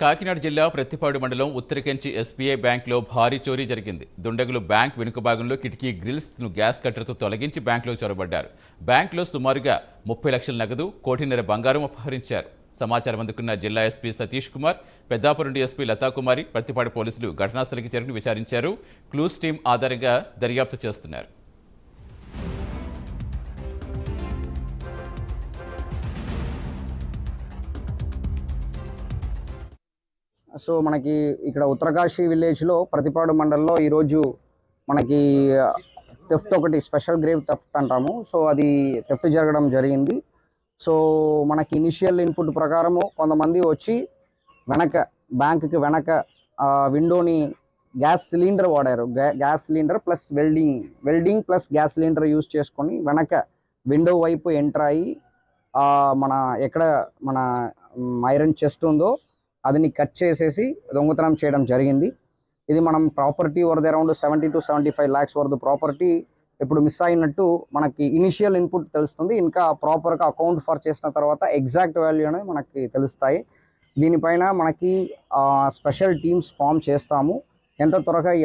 కాకినాడ జిల్లా ప్రత్తిపాడు మండలం ఉత్తరకెంచి ఎస్బీఐ బ్యాంకులో భారీ చోరీ జరిగింది. దుండగులు బ్యాంక్ వెనుక భాగంలో కిటికీ గ్రిల్స్ ను గ్యాస్ కట్టర్తో తొలగించి బ్యాంకులో చొరబడ్డారు. బ్యాంకులో సుమారుగా 30 లక్షల నగదు, కోటిన్నర బంగారం అపహరించారు. సమాచారం అందుకున్న జిల్లా ఎస్పీ సతీష్ కుమార్, పెద్దాపురం ఎస్పీ లతాకుమారి, ప్రత్తిపాడు పోలీసులు ఘటనాస్థలికి చేరుకుని విచారించారు. క్లూస్ టీం ఆధారంగా దర్యాప్తు చేస్తున్నారు. సో మనకి ఇక్కడ ఉత్తరకాశీ విలేజ్లో ప్రతిపాడు మండలంలో ఈరోజు మనకి థెఫ్ట్ ఒకటి స్పెషల్ గ్రేవ్ థెఫ్ట్ అంటాము. సో అది థెఫ్ట్ జరగడం జరిగింది. సో మనకి ఇనిషియల్ ఇన్పుట్ ప్రకారము కొంతమంది వచ్చి బ్యాంకుకి వెనక విండోని గ్యాస్ సిలిండర్ వాడారు. Gas cylinder plus welding plus gas cylinder use చేసుకొని వెనక విండో వైపు ఎంటర్ అయ్యి ఎక్కడ మన ఐరన్ చెస్ట్ ఉందో అదిని కట్ చేసేసి దొంగతనం చేయడం జరిగింది. ఇది మనం property worth around 70 to 75 lakhs వరకు ప్రాపర్టీ ఇప్పుడు మిస్ అయినట్టు మనకి ఇనిషియల్ ఇన్పుట్ తెలుస్తుంది. ఇంకా ప్రాపర్గా అకౌంట్ ఫర్ చేసిన తర్వాత ఎగ్జాక్ట్ వాల్యూ అనేది మనకి తెలుస్తాయి. దీనిపైన మనకి స్పెషల్ టీమ్స్ ఫామ్ చేస్తాము. ఎంత త్వరగా ఈ